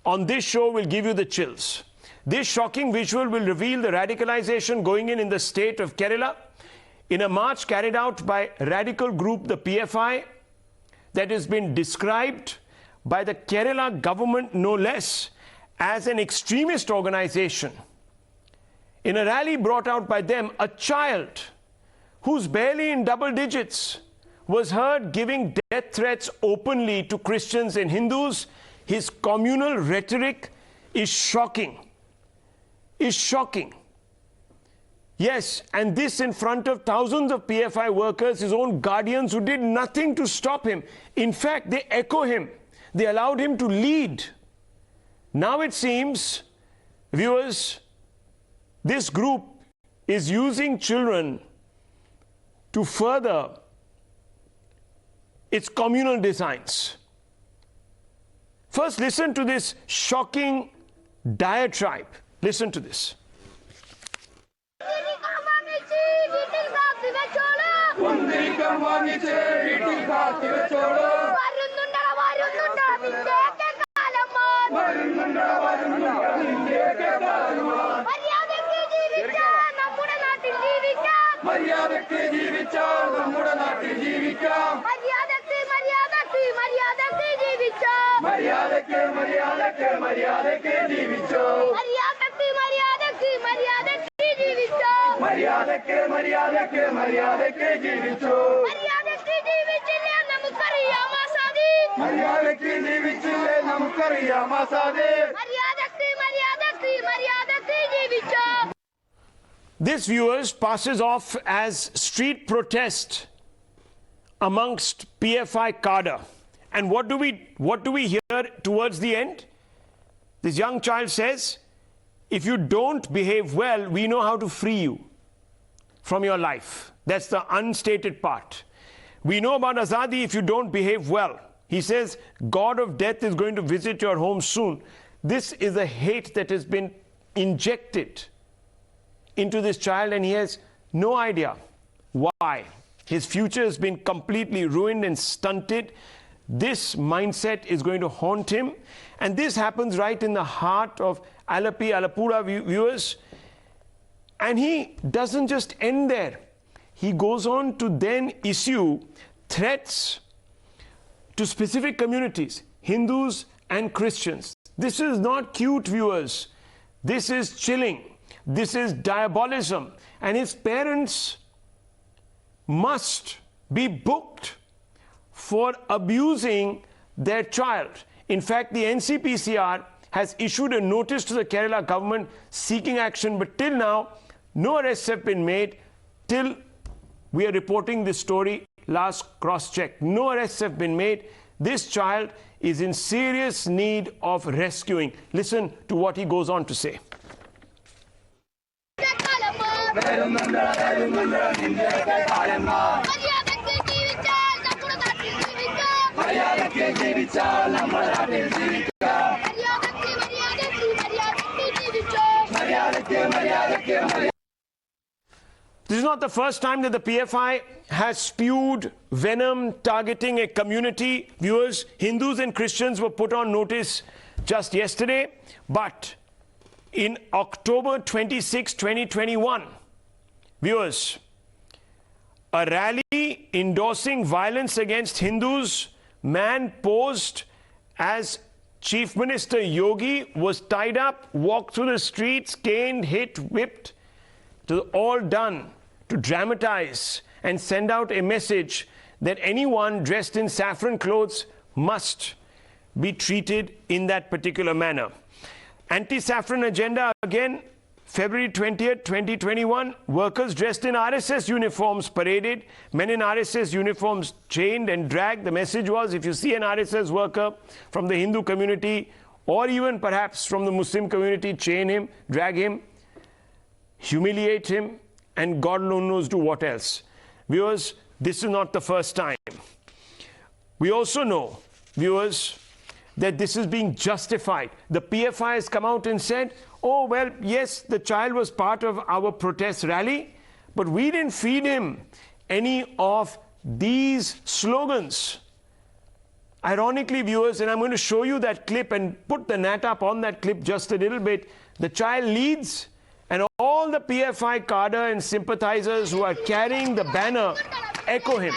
on this show will give you the chills. This shocking visual will reveal the radicalization going in the state of Kerala in a march carried out by radical group the PFI that has been described by the Kerala government no less as an extremist organization. In a rally brought out by them, a child who's barely in double digits was heard giving death threats openly to Christians and Hindus. His communal rhetoric is shocking. Yes, and this in front of thousands of PFI workers, his own guardians who did nothing to stop him. In fact, they echo him. They allowed him to lead. Now it seems, viewers, this group is using children to further its communal designs. First, listen to this shocking diatribe. Listen to this. This, viewers, passes off as street protest amongst PFI cadre. And what do we hear towards the end? This young child says, if you don't behave well, we know how to free you from your life. That's the unstated part. We know about Azadi if you don't behave well. He says, God of death is going to visit your home soon. This is a hate that has been injected into this child, and he has no idea why. His future has been completely ruined and stunted. This mindset is going to haunt him. And this happens right in the heart of Alappuzha, viewers. And he doesn't just end there. He goes on to then issue threats to specific communities, Hindus and Christians. This is not cute, viewers. This is chilling. This is diabolism. And his parents must be booked for abusing their child. In fact, the NCPCR has issued a notice to the Kerala government seeking action, but till now, no arrests have been made. Till we are reporting this story, last cross-check, no arrests have been made. This child is in serious need of rescuing. Listen to what he goes on to say. This is not the first time that the PFI has spewed venom targeting a community. Viewers, Hindus and Christians were put on notice just yesterday, but in October 26, 2021, viewers, a rally endorsing violence against Hindus, man posed as Chief Minister Yogi was tied up, walked through the streets, caned, hit, whipped, all done to dramatize and send out a message that anyone dressed in saffron clothes must be treated in that particular manner. Anti-saffron agenda again, February 20th, 2021, workers dressed in RSS uniforms paraded, men in RSS uniforms chained and dragged. The message was, if you see an RSS worker from the Hindu community or even perhaps from the Muslim community, chain him, drag him, humiliate him, and God alone knows do what else. Viewers, this is not the first time. We also know, viewers, that this is being justified. The PFI has come out and said, oh, well, yes, the child was part of our protest rally, but we didn't feed him any of these slogans. Ironically, viewers, and I'm going to show you that clip and put the nat up on that clip just a little bit. The child leads, and all the PFI cadre and sympathizers who are carrying the banner echo him.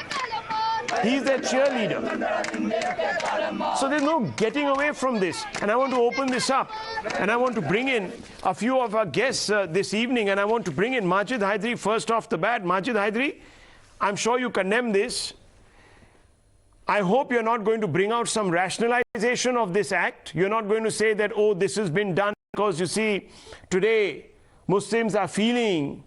He's their cheerleader. So there's no getting away from this. And I want to open this up. And I want to bring in a few of our guests this evening. And I want to bring in Majid Hydari first off the bat. Majid Hydari, I'm sure you condemn this. I hope you're not going to bring out some rationalization of this act. You're not going to say that, oh, this has been done because, you see, today Muslims are feeling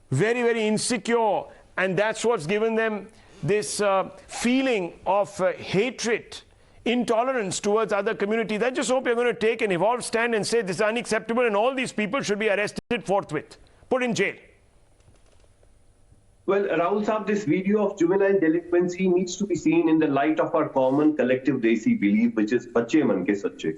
very, very insecure. And that's what's given them this feeling of hatred, intolerance towards other communities. I just hope you're going to take an evolved stand and say this is unacceptable and all these people should be arrested forthwith, put in jail. Well, Rahul Saab, this video of juvenile delinquency needs to be seen in the light of our common collective Desi belief, which is Bache Man Ke Sache.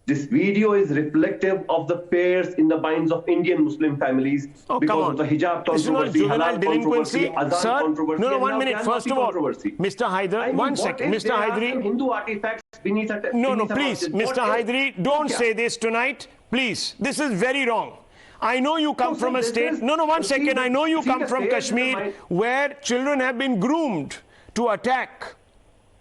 This video is reflective of the fears in the minds of Indian Muslim families because of the hijab controversy, this is not juvenile delinquency, azan controversy. No, 1 minute. First of all, Mr. Hydari, 1 second. Mr. Hydari. Hindu artifacts beneath No, please, Mr. Hydari, don't say this tonight. Please, this is very wrong. I know you come from a state. No, 1 second. I know you come from Kashmir where children have been groomed to attack.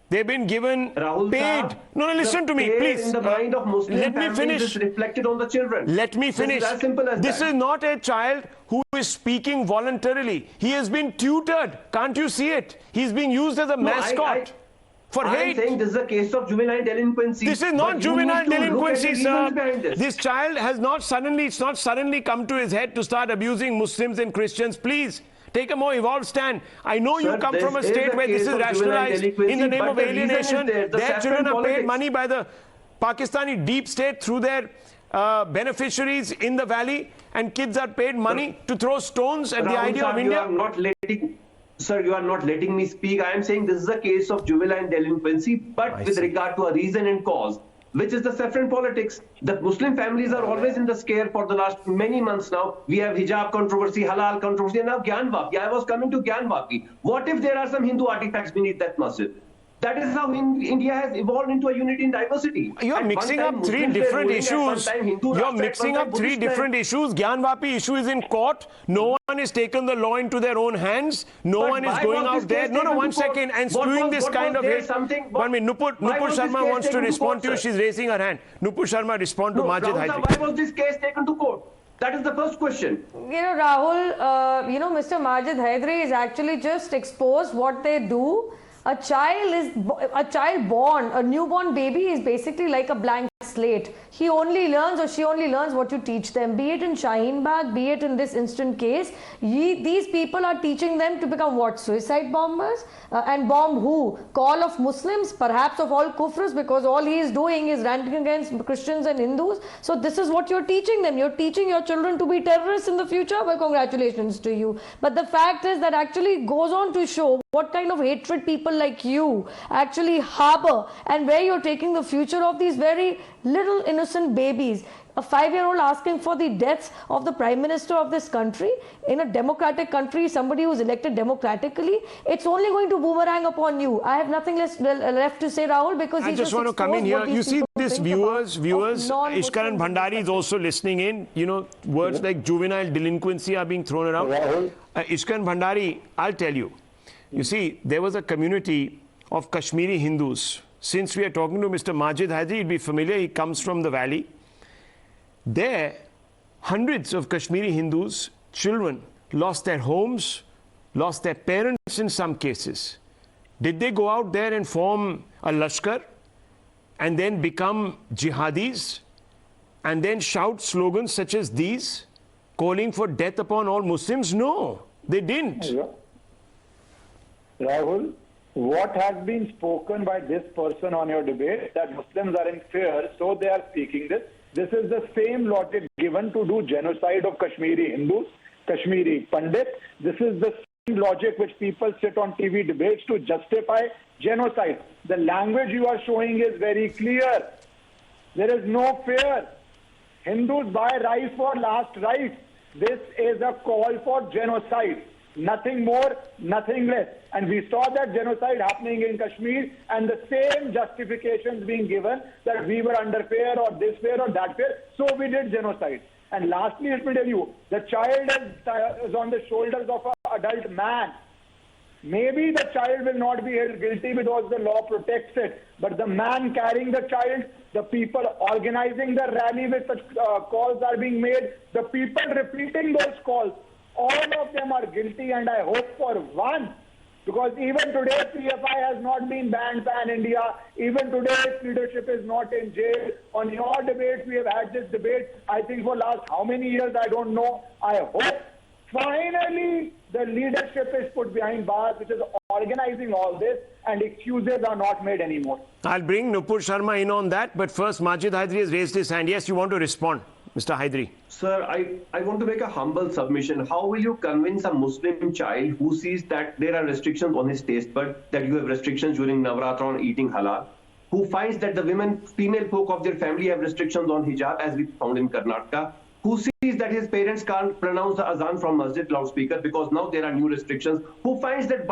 They've been given paid. No, listen to me, please. In the mind of Muslim let me finish. Is reflected on the children. Let me finish. This is as simple as this that. Is not a child who is speaking voluntarily. He has been tutored. Can't you see it? He's being used as a mascot for hate. I'm saying this is a case of juvenile delinquency. This is not juvenile delinquency, sir. This child has not suddenly, it's not suddenly come to his head to start abusing Muslims and Christians. Please. Take a more evolved stand. I know you come from a state where this is rationalized in the name of alienation. Their children are paid money by the Pakistani deep state through their beneficiaries in the valley, and kids are paid money to throw stones at the idea of India. Sir, you are not letting me speak. I am saying this is a case of juvenile delinquency, but with regard to a reason and cause, which is the saffron politics. The Muslim families are always in the scare for the last many months now. We have hijab controversy, halal controversy, and now Gyanvapi. I was coming to Gyanvapi. What if there are some Hindu artifacts beneath that masjid? That is how India has evolved into a unity in diversity. You are mixing up three different issues. You are mixing up three different issus. Gyanvapi issue is in court. No one has taken the law into their own hands. No one is going out there. No, 1 second. And spewing this kind of hate. 1 minute. Nupur Sharma wants to respond to you. She's raising her hand. Nupur Sharma, respond to Majid Hydari. Why was this case taken to court? That is the first question. You know, Rahul, Mr. Majid Hydari is actually just exposed what they do. A child born, a newborn baby is basically like a blank slate. He only learns or she only learns what you teach them, be it in Shaheen Bagh, be it in this instant case. These people are teaching them to become what? Suicide bombers? And bomb who? Call of Muslims, perhaps of all kufrs, because all he is doing is ranting against Christians and Hindus. So this is what you're teaching them. You're teaching your children to be terrorists in the future. Well, congratulations to you. But the fact is that actually goes on to show what kind of hatred people like you actually harbor, and where you're taking the future of these very little innocent babies. A 5-year-old asking for the deaths of the Prime Minister of this country, in a democratic country, somebody who's elected democratically, it's only going to boomerang upon you. I have nothing left to say, Rahul, because I just want to come in here. You see, this viewers, Ishkaran Bhandari is also listening in. You know, words like juvenile delinquency are being thrown around. Ishkaran Bhandari, I'll tell you. You see, there was a community of Kashmiri Hindus. Since we are talking to Mr. Majid Hydari, he'd be familiar. He comes from the valley. There, hundreds of Kashmiri Hindus, children, lost their homes, lost their parents in some cases. Did they go out there and form a lashkar and then become jihadis and then shout slogans such as these, calling for death upon all Muslims? No, they didn't. Rahul, what has been spoken by this person on your debate, that Muslims are in fear, so they are speaking this. This is the same logic given to do genocide of Kashmiri Hindus, Kashmiri Pandits. This is the same logic which people sit on TV debates to justify genocide. The language you are showing is very clear. There is no fear. Hindus buy rice for last rites. This is a call for genocide. Nothing more, nothing less. And we saw that genocide happening in Kashmir and the same justifications being given that we were under fear or this fear or that fear, so we did genocide. And lastly, let me tell you, the child is on the shoulders of an adult man. Maybe the child will not be held guilty because the law protects it, but the man carrying the child, the people organizing the rally with such calls are being made, the people repeating those calls, all of them are guilty, and I hope for one. Because even today, PFI has not been banned pan-India. Even today, its leadership is not in jail. On your debates, we have had this debate, I think for last how many years, I don't know. I hope finally the leadership is put behind bars, which is organizing all this, and excuses are not made anymore. I'll bring Nupur Sharma in on that, but first, Majid Hydari has raised his hand. Yes, you want to respond, Mr. Hydari. Sir, I want to make a humble submission. How will you convince a Muslim child who sees that there are restrictions on his taste bud, that you have restrictions during Navratri on eating halal, who finds that the female folk of their family have restrictions on hijab, as we found in Karnataka, who sees that his parents can't pronounce the azan from masjid loudspeaker because now there are new restrictions, who finds that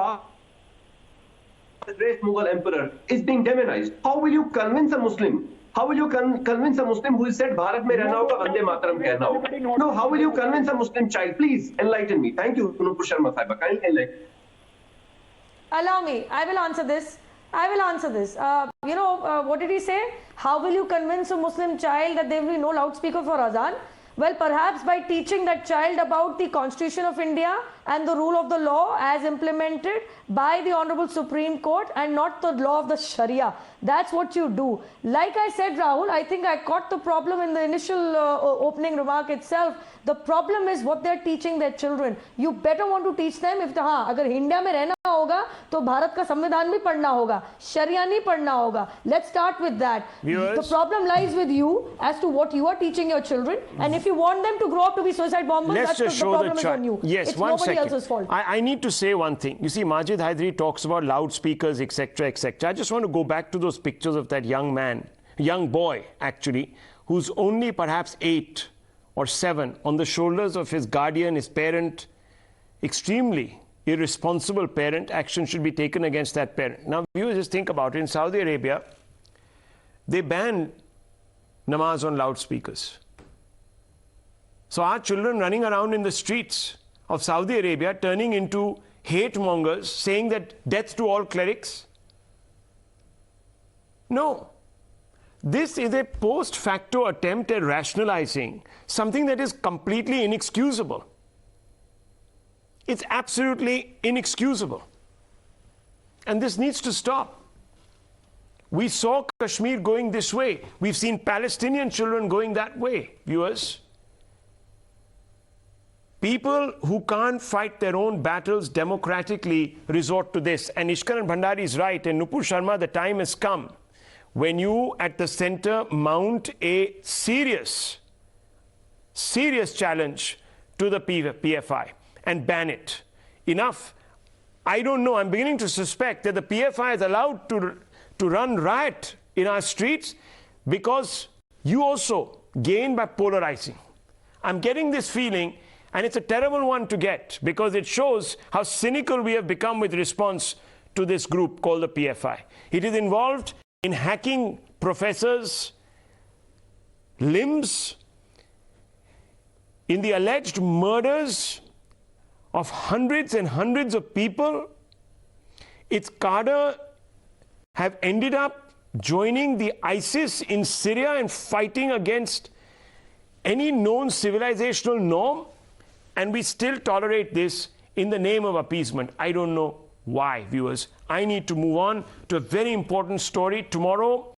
the great Mughal emperor is being demonized. How will you convince a Muslim? How will you convince a Muslim who said Bharat mein rehna hoga, Vande Mataram kehna hoga? No, how will you convince a Muslim child? Please enlighten me. Thank you, Nupur Sharma Sahiba. Kindly enlighten me. Allow me. I will answer this. What did he say? How will you convince a Muslim child that there will be no loudspeaker for azan? Well, perhaps by teaching that child about the Constitution of India and the rule of the law as implemented by the Honorable Supreme Court and not the law of the Sharia. That's what you do. Like I said, Rahul, I think I caught the problem in the initial opening remark itself. The problem is what they're teaching their children. You better want to teach them if अगर India में रहना होगा तो भारत का संविधान भी पढ़ना होगा, शरिया नहीं पढ़ना होगा. Let's start with that. Viewers? The problem lies with you as to what you are teaching your children, and if you want them to grow up to be suicide bombers, Let's just the show problem the is child. on you. Yes, it's one nobody second. else's fault. I need to say one thing. You see, Majid Hydari talks about loudspeakers, etc., etc. I just want to go back to those pictures of that young boy, actually, who's only perhaps 8 or 7, on the shoulders of his guardian, his parent, extremely irresponsible parent. Action should be taken against that parent. Now, you just think about it. In Saudi Arabia, they ban namaz on loudspeakers. So our children running around in the streets of Saudi Arabia turning into hate mongers, saying that death to all clerics. No. This is a post facto attempt at rationalizing something that is completely inexcusable. It's absolutely inexcusable. And this needs to stop. We saw Kashmir going this way. We've seen Palestinian children going that way, viewers. People who can't fight their own battles democratically resort to this. And Ishkaran Bhandari is right. And Nupur Sharma, the time has come when you at the center mount a serious challenge to the PFI and ban it. Enough. I don't know. I'm beginning to suspect that the PFI is allowed to run riot in our streets because you also gain by polarizing. I'm getting this feeling, and it's a terrible one to get because it shows how cynical we have become with response to this group called the PFI. It is involved in hacking professors' limbs, in the alleged murders of hundreds and hundreds of people. Its cadre have ended up joining the ISIS in Syria and fighting against any known civilizational norm, and we still tolerate this in the name of appeasement. I don't know why, viewers. I need to move on to a very important story. Tomorrow,